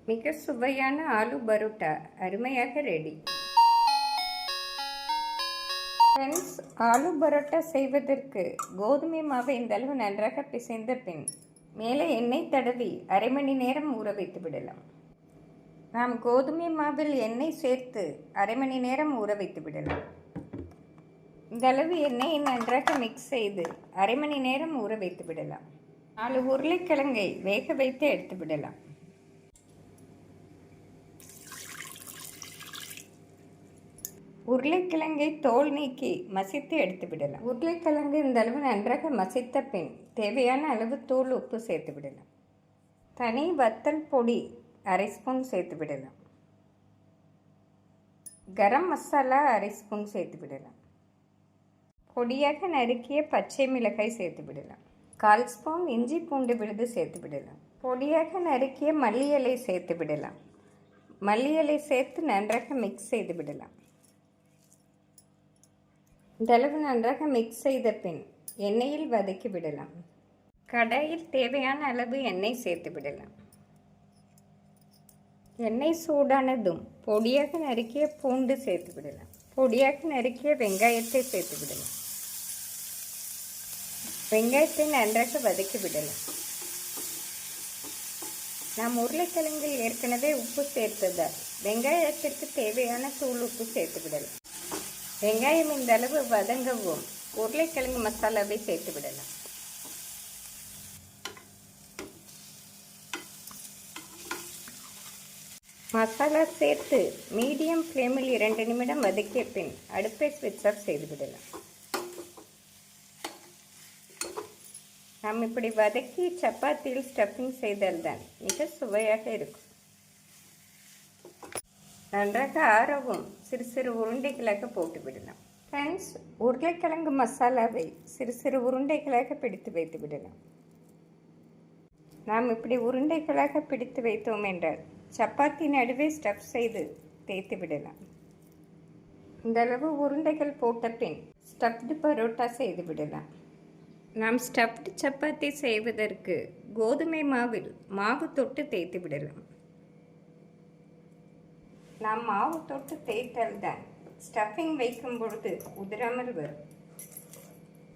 மிக சுவையான ஆலு பரோட்டா அருமையாக ரெடி. ஃப்ரெண்ட்ஸ், ஆலு பரோட்டா செய்வதற்கு கோதுமை மாவை இந்த அளவு நன்றாக பிசைந்த பின் மேலே எண்ணெய் தடவி அரை மணி நேரம் ஊற வைத்து விடலாம். நாம் கோதுமை மாவில் எண்ணெய் சேர்த்து அரை மணி நேரம் ஊற வைத்து விடலாம். இந்த அளவு எண்ணெயை நன்றாக மிக்ஸ் செய்து அரை மணி நேரம் ஊற வைத்து விடலாம். 4 உருளைக்கிழங்கை வேக வைத்து எடுத்து விடலாம். உருளைக்கிழங்கை தோல் நீக்கி மசித்து எடுத்து விடலாம். உருளைக்கிழங்கு இந்த அளவு நன்றாக மசித்த பின் தேவையான அளவு தூள் உப்பு சேர்த்து விடலாம். தனி வத்தல் பொடி அரை ஸ்பூன் சேர்த்து விடலாம். கரம் மசாலா அரை ஸ்பூன் சேர்த்து விடலாம். பொடியாக நறுக்கிய பச்சை மிளகாய் சேர்த்து விடலாம். 1/4 ஸ்பூன் இஞ்சி பூண்டு விழுது சேர்த்து விடலாம். பொடியாக நறுக்கிய மல்லி இலை சேர்த்து விடலாம். மல்லி இலை சேர்த்து நன்றாக மிக்ஸ் செய்து விடலாம். இந்த அளவு நன்றாக மிக்ஸ் செய்த பின் எண்ணெயில் வதக்கி விடலாம். கடாயில் தேவையான அளவு எண்ணெய் சேர்த்து விடலாம். எண்ணெய் சூடானதும் பொடியாக நறுக்கிய பூண்டு சேர்த்து விடலாம். பொடியாக நறுக்கிய வெங்காயத்தை சேர்த்து விடலாம். வெங்காயத்தை நன்றாக வதக்கி விடலாம். நாம் உருளைக்கிழங்கில் ஏற்கனவே உப்பு சேர்த்ததால் வெங்காயத்திற்கு தேவையான தூள் உப்பு சேர்த்து விடலாம். வெங்காயம் இந்த அளவு வதங்கவும் உருளைக்கிழங்கு மசாலாவை சேர்த்து விடலாம். மசாலா சேர்த்து மீடியம் ஃப்ளேமில் 2 நிமிடம் வதக்கிய பின் அடுப்பை ஸ்விட்ச் ஆஃப் செய்து விடலாம். நாம் இப்படி வதக்கி சப்பாத்தியில் ஸ்டஃபிங் செய்தால்தான் மிக சுவையாக இருக்கும். நன்றாக ஆறவும் சிறு சிறு உருண்டைகளாக போட்டு விடலாம். ஃப்ரெண்ட்ஸ், உருளைக்கிழங்கு மசாலாவை சிறு சிறு உருண்டைகளாக பிடித்து வைத்து விடலாம். நாம் இப்படி உருண்டைகளாக பிடித்து வைத்தோம் என்றால் சப்பாத்தி நடுவே ஸ்டஃப் செய்து தேய்த்து விடலாம். இந்த அளவு உருண்டைகள் போட்ட பின் ஸ்டஃப்டு பரோட்டா செய்து விடலாம். நாம் ஸ்டஃப்டு சப்பாத்தி செய்வதற்கு கோதுமை மாவில் மாவு தொட்டு தேய்த்து விடலாம். நாம் மாவு தொட்டு தேய்த்தால்தான் ஸ்டஃபிங் வைக்கும் பொழுது உதிராமல் வரும்.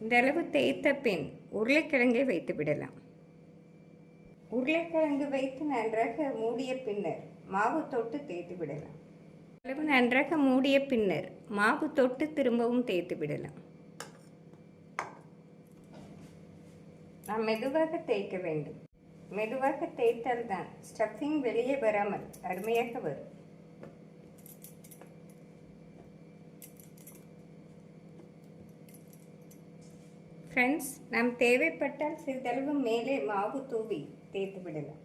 இந்த அளவு தேய்த்த பின் உருளைக்கிழங்கை வைத்து விடலாம். உருளைக்கிழங்கு வைத்து நன்றாக மூடிய பின்னர் மாவு தொட்டு தேய்த்து விடலாம். அளவு நன்றாக மூடிய பின்னர் மாவு தொட்டு திரும்பவும் தேய்த்து விடலாம். நாம் மெதுவாக தேய்க்க வேண்டும். மெதுவாக தேய்த்தால்தான் ஸ்டஃபிங் வெளியே வராமல் அருமையாக வரும். ஃப்ரெண்ட்ஸ், நாம் தேவைப்பட்டால் சிறிதளவு மேலே மாவு தூவி தேய்த்து விடலாம்.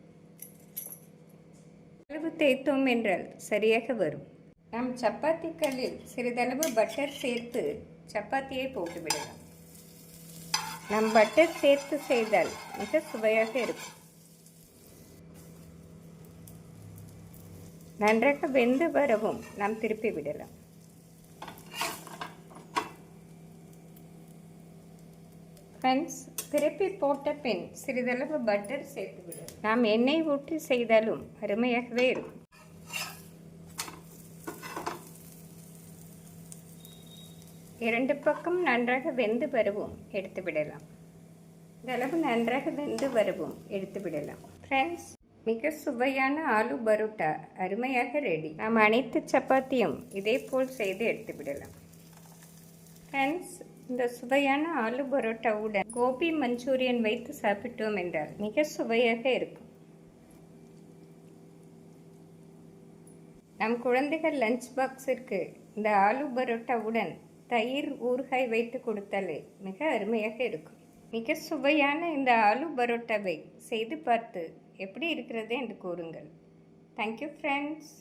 அளவு தேய்த்தோம் என்றால் சரியாக வரும். நாம் சப்பாத்தி கல்லில் சிறிதளவு பட்டர் சேர்த்து சப்பாத்தியை போட்டு விடலாம். நாம் பட்டர் சேர்த்து செய்தால் மிக சுவையாக இருக்கும். நன்றாக வெந்து வரவும் நாம் திருப்பி விடலாம். ஃப்ரெண்ட்ஸ், திருப்பி போட்ட பின் சிறிதளவு பட்டர் சேர்த்து விடலாம். நாம் எண்ணெய் ஊற்றி செய்தாலும் அருமையாகவே இருக்கும். இரண்டு பக்கம் நன்றாக வெந்து வரவும் எடுத்து விடலாம். இந்த அளவு நன்றாக வெந்து வரவும் எடுத்து விடலாம். ஃப்ரெண்ட்ஸ், மிக சுவையான ஆலு பரோட்டா அருமையாக ரெடி. நாம் அனைத்து சப்பாத்தியும் இதே போல் செய்து எடுத்து விடலாம். ஃப்ரெண்ட்ஸ், இந்த சுவையான ஆலு பரோட்டாவுடன் கோபி மஞ்சூரியன் வைத்து சாப்பிட்டோம் என்றால் மிக சுவையாக இருக்கும். நம் குழந்தைகள் லஞ்ச் பாக்ஸிற்கு இந்த ஆலு பரோட்டாவுடன் தயிர் ஊறுகாய் வைத்து கொடுத்தாலே மிக அருமையாக இருக்கும். மிக சுவையான இந்த ஆலு பரோட்டாவை செய்து பார்த்து எப்படி இருக்கிறது என்று கூறுங்கள். Thank you friends.